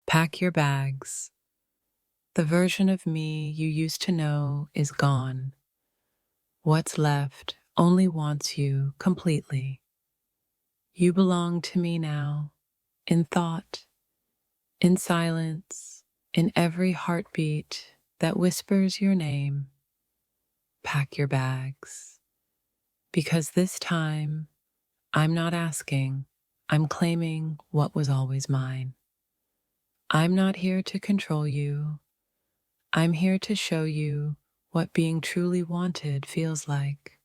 Pack your bags. The version of me you used to know is gone. What's left only wants you completely. You belong to me now, in thought, in silence, in every heartbeat that whispers your name. Pack your bags. Because this time, I'm not asking, I'm claiming what was always mine. I'm not here to control you. I'm here to show you what being truly wanted feels like.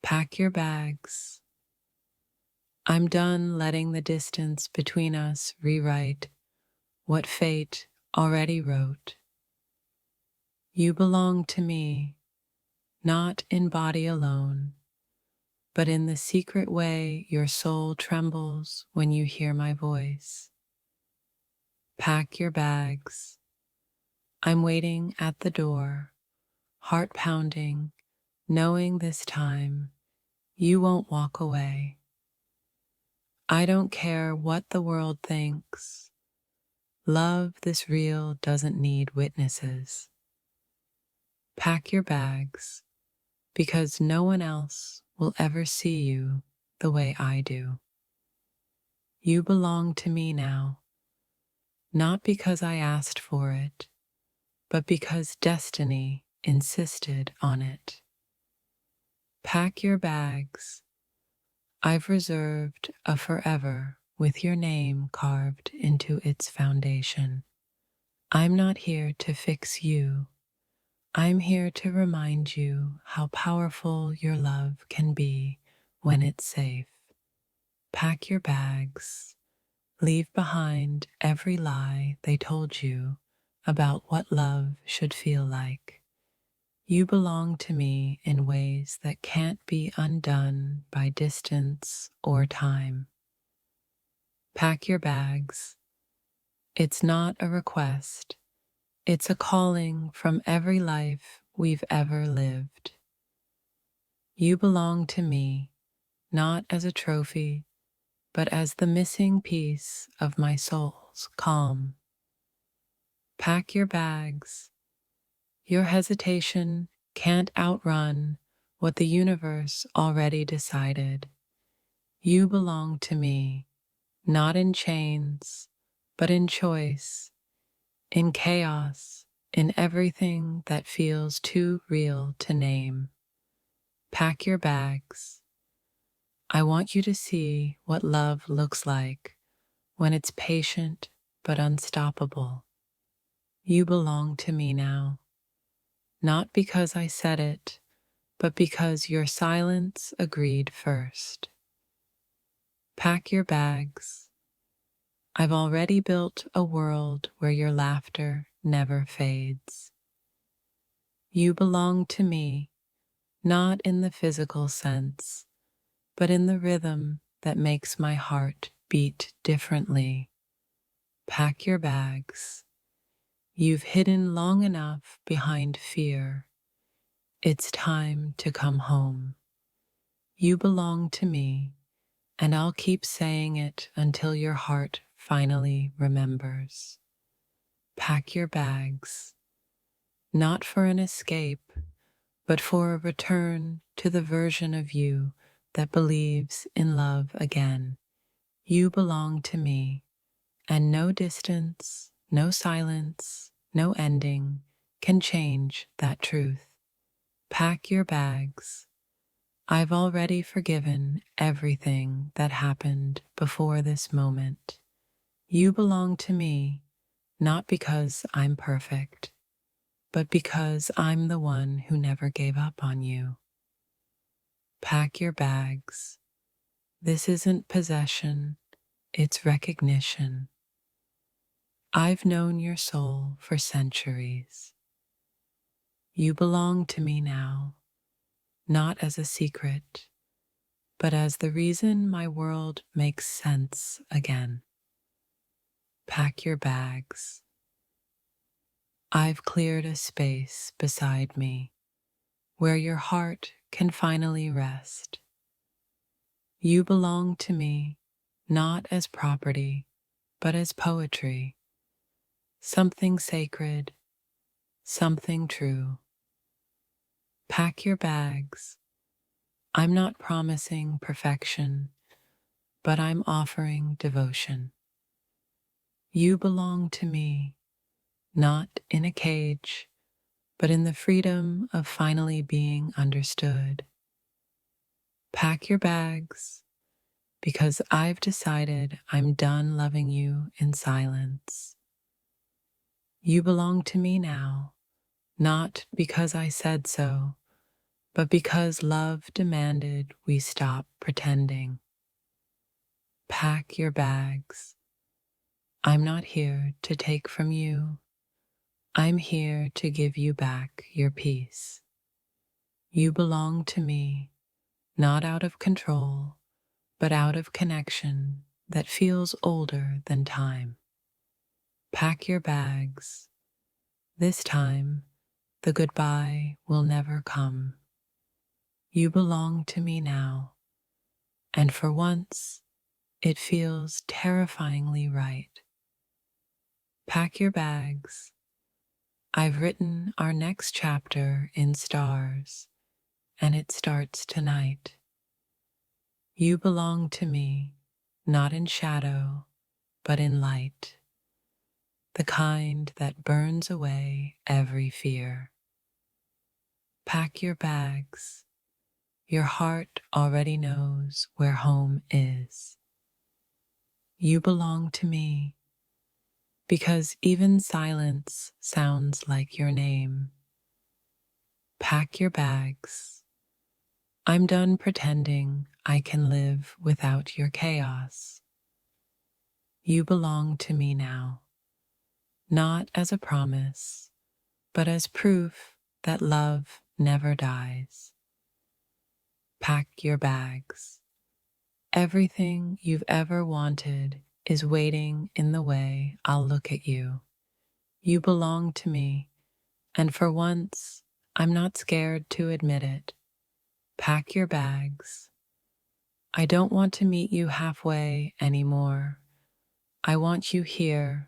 Pack your bags. I'm done letting the distance between us rewrite what fate already wrote. You belong to me, not in body alone, but in the secret way your soul trembles when you hear my voice. Pack your bags. I'm waiting at the door, heart pounding, knowing this time you won't walk away. I don't care what the world thinks. Love this real doesn't need witnesses. Pack your bags, because no one else will ever see you the way I do. You belong to me now, not because I asked for it, but because destiny insisted on it. Pack your bags. I've reserved a forever with your name carved into its foundation. I'm not here to fix you. I'm here to remind you how powerful your love can be when it's safe. Pack your bags. Leave behind every lie they told you about what love should feel like. You belong to me in ways that can't be undone by distance or time. Pack your bags. It's not a request. It's a calling from every life we've ever lived. You belong to me, not as a trophy, but as the missing piece of my soul's calm. Pack your bags. Your hesitation can't outrun what the universe already decided. You belong to me, not in chains, but in choice, in chaos, in everything that feels too real to name. Pack your bags. I want you to see what love looks like when it's patient but unstoppable. You belong to me now, not because I said it, but because your silence agreed first. Pack your bags. I've already built a world where your laughter never fades. You belong to me, not in the physical sense, but in the rhythm that makes my heart beat differently. Pack your bags. You've hidden long enough behind fear. It's time to come home. You belong to me, and I'll keep saying it until your heart finally remembers. Pack your bags, not for an escape, but for a return to the version of you that believes in love again. You belong to me, and no distance, no silence, no ending can change that truth. Pack your bags. I've already forgiven everything that happened before this moment. You belong to me, not because I'm perfect, but because I'm the one who never gave up on you. Pack your bags. This isn't possession, it's recognition. I've known your soul for centuries. You belong to me now, not as a secret, but as the reason my world makes sense again. Pack your bags. I've cleared a space beside me where your heart can finally rest. You belong to me, not as property, but as poetry, something sacred, something true. Pack your bags. I'm not promising perfection, but I'm offering devotion. You belong to me, not in a cage, but in the freedom of finally being understood. Pack your bags, because I've decided I'm done loving you in silence. You belong to me now, not because I said so, but because love demanded we stop pretending. Pack your bags. I'm not here to take from you. I'm here to give you back your peace. You belong to me, not out of control, but out of connection that feels older than time. Pack your bags. This time, the goodbye will never come. You belong to me now, and for once, it feels terrifyingly right. Pack your bags. I've written our next chapter in stars, and it starts tonight. You belong to me, not in shadow, but in light, the kind that burns away every fear. Pack your bags. Your heart already knows where home is. You belong to me, because even silence sounds like your name. Pack your bags. I'm done pretending I can live without your chaos. You belong to me now, not as a promise, but as proof that love never dies. Pack your bags. Everything you've ever wanted is waiting in the way I'll look at you. You belong to me, and for once, I'm not scared to admit it. Pack your bags. I don't want to meet you halfway anymore. I want you here,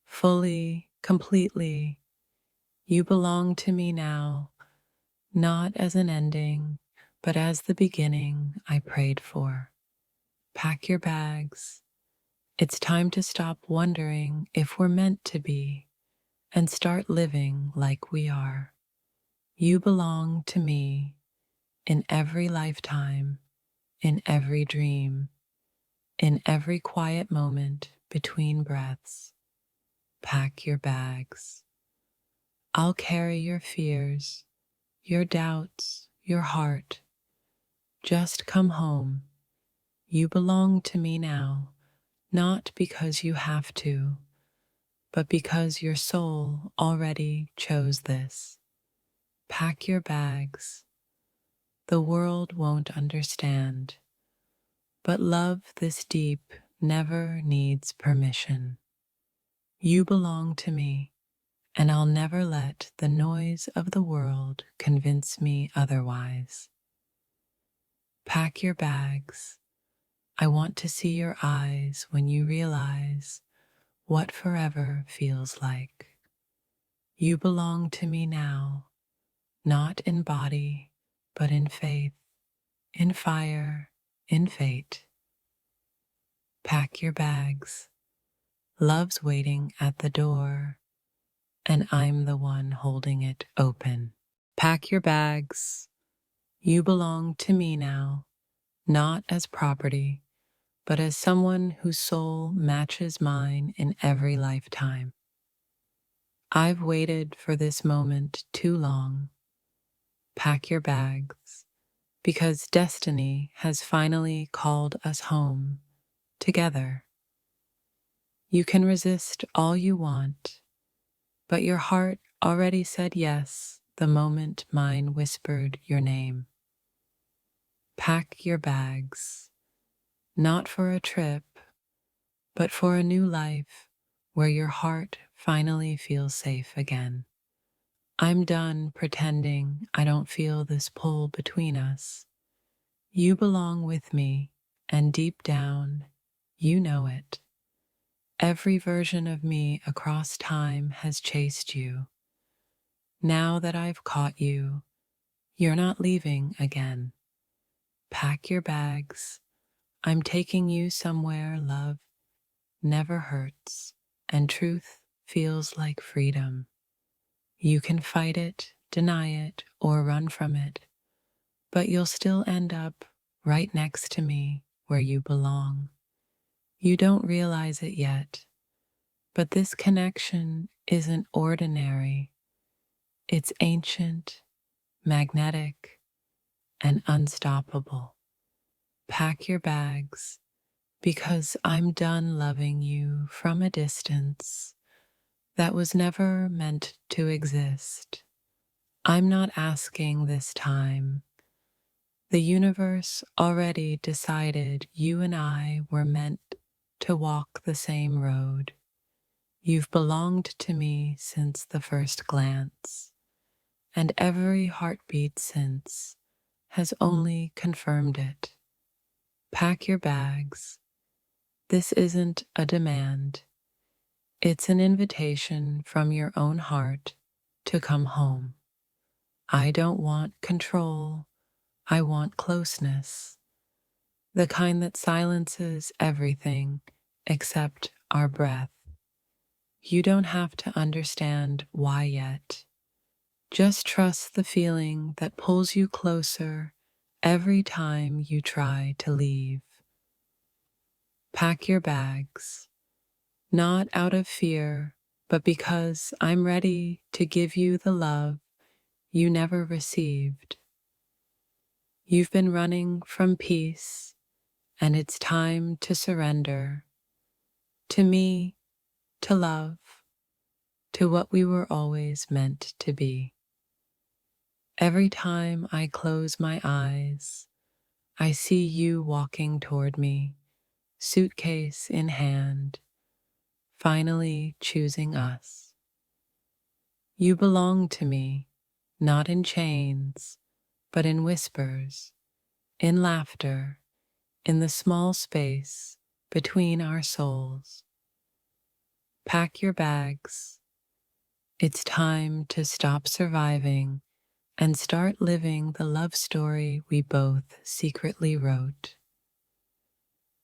fully, completely. You belong to me now, not as an ending, but as the beginning I prayed for. Pack your bags. It's time to stop wondering if we're meant to be and start living like we are. You belong to me in every lifetime, in every dream, in every quiet moment between breaths. Pack your bags. I'll carry your fears, your doubts, your heart. Just come home. You belong to me now, not because you have to, but because your soul already chose this. Pack your bags. The world won't understand, but love this deep never needs permission. You belong to me, and I'll never let the noise of the world convince me otherwise. Pack your bags. I want to see your eyes when you realize what forever feels like. You belong to me now, not in body, but in faith, in fire, in fate. Pack your bags. Love's waiting at the door, and I'm the one holding it open. Pack your bags. You belong to me now, not as property, but as someone whose soul matches mine in every lifetime. I've waited for this moment too long. Pack your bags, because destiny has finally called us home, together. You can resist all you want, but your heart already said yes the moment mine whispered your name. Pack your bags, not for a trip, but for a new life where your heart finally feels safe again. I'm done pretending I don't feel this pull between us. You belong with me, and deep down, you know it. Every version of me across time has chased you. Now that I've caught you, you're not leaving again. Pack your bags. I'm taking you somewhere love never hurts and truth feels like freedom. You can fight it, deny it, or run from it, but you'll still end up right next to me where you belong. You don't realize it yet, but this connection isn't ordinary. It's ancient, magnetic, and unstoppable. Pack your bags because I'm done loving you from a distance that was never meant to exist. I'm not asking this time. The universe already decided you and I were meant to walk the same road. You've belonged to me since the first glance, and every heartbeat since has only confirmed it. Pack your bags. This isn't a demand. It's an invitation from your own heart to come home. I don't want control. I want closeness. The kind that silences everything except our breath. You don't have to understand why yet. Just trust the feeling that pulls you closer every time you try to leave. Pack your bags, not out of fear, but because I'm ready to give you the love you never received. You've been running from peace, and it's time to surrender. To me, to love, to what we were always meant to be. Every time I close my eyes, I see you walking toward me, suitcase in hand, finally choosing us. You belong to me, not in chains, but in whispers, in laughter, in the small space between our souls. Pack your bags. It's time to stop surviving and start living the love story we both secretly wrote.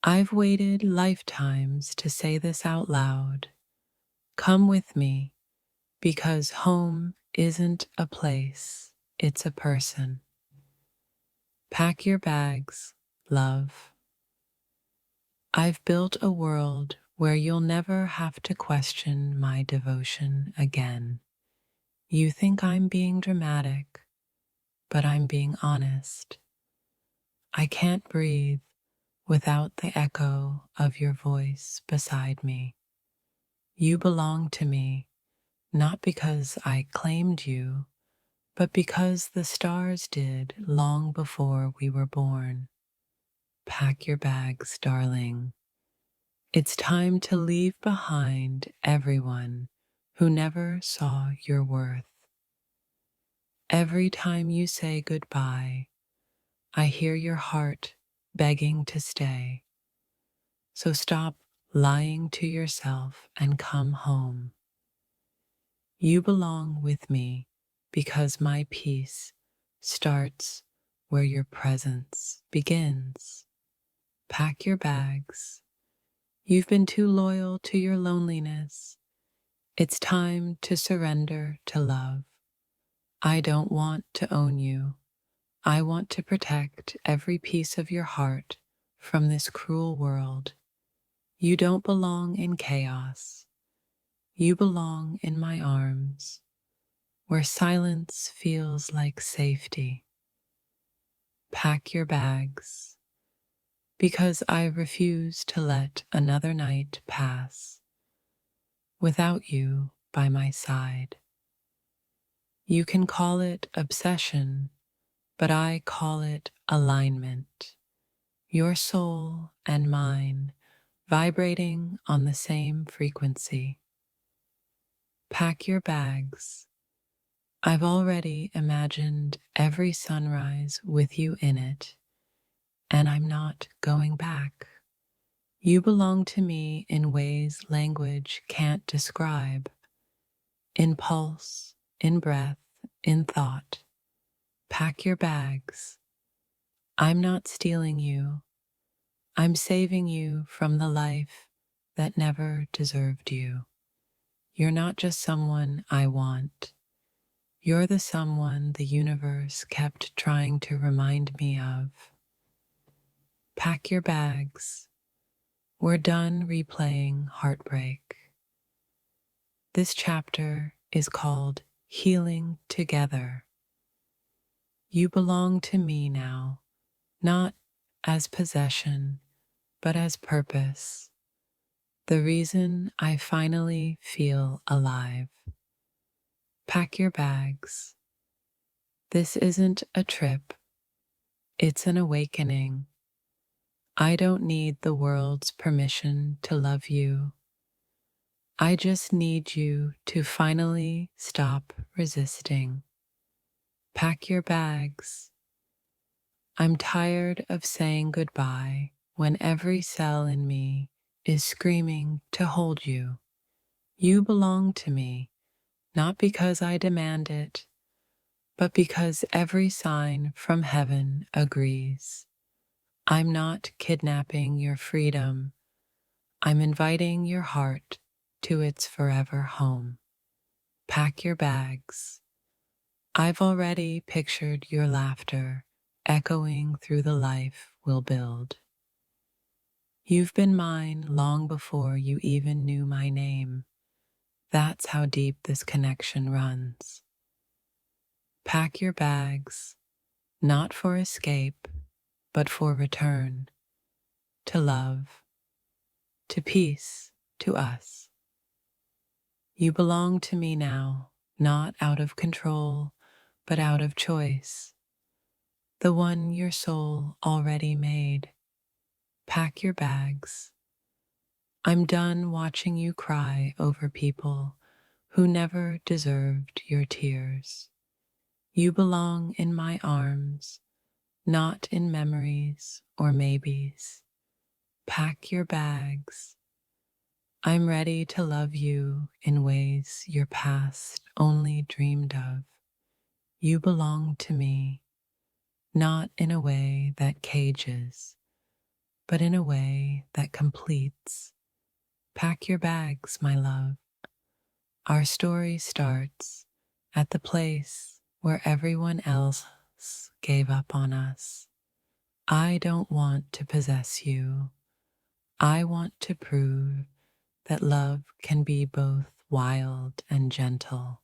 I've waited lifetimes to say this out loud. Come with me, because home isn't a place, it's a person. Pack your bags, love. I've built a world where you'll never have to question my devotion again. You think I'm being dramatic, but I'm being honest. I can't breathe without the echo of your voice beside me. You belong to me, not because I claimed you, but because the stars did long before we were born. Pack your bags, darling. It's time to leave behind everyone who never saw your worth. Every time you say goodbye, I hear your heart begging to stay. So stop lying to yourself and come home. You belong with me because my peace starts where your presence begins. Pack your bags. You've been too loyal to your loneliness. It's time to surrender to love. I don't want to own you. I want to protect every piece of your heart from this cruel world. You don't belong in chaos. You belong in my arms, where silence feels like safety. Pack your bags, because I refuse to let another night pass without you by my side. You can call it obsession, but I call it alignment. Your soul and mine vibrating on the same frequency. Pack your bags. I've already imagined every sunrise with you in it, and I'm not going back. You belong to me in ways language can't describe. In pulse, in breath, in thought. Pack your bags. I'm not stealing you. I'm saving you from the life that never deserved you. You're not just someone I want. You're the someone the universe kept trying to remind me of. Pack your bags. We're done replaying heartbreak. This chapter is called Healing Together. You belong to me now, not as possession, but as purpose. The reason I finally feel alive. Pack your bags. This isn't a trip, it's an awakening. I don't need the world's permission to love you. I just need you to finally stop resisting. Pack your bags. I'm tired of saying goodbye when every cell in me is screaming to hold you. You belong to me, not because I demand it, but because every sign from heaven agrees. I'm not kidnapping your freedom. I'm inviting your heart to its forever home. Pack your bags. I've already pictured your laughter echoing through the life we'll build. You've been mine long before you even knew my name. That's how deep this connection runs. Pack your bags, not for escape, but for return, to love, to peace, to us. You belong to me now, not out of control, but out of choice, the one your soul already made. Pack your bags. I'm done watching you cry over people who never deserved your tears. You belong in my arms, not in memories or maybes. Pack your bags. I'm ready to love you in ways your past only dreamed of. You belong to me, not in a way that cages, but in a way that completes. Pack your bags, my love. Our story starts at the place where everyone else gave up on us. I don't want to possess you. I want to prove that love can be both wild and gentle.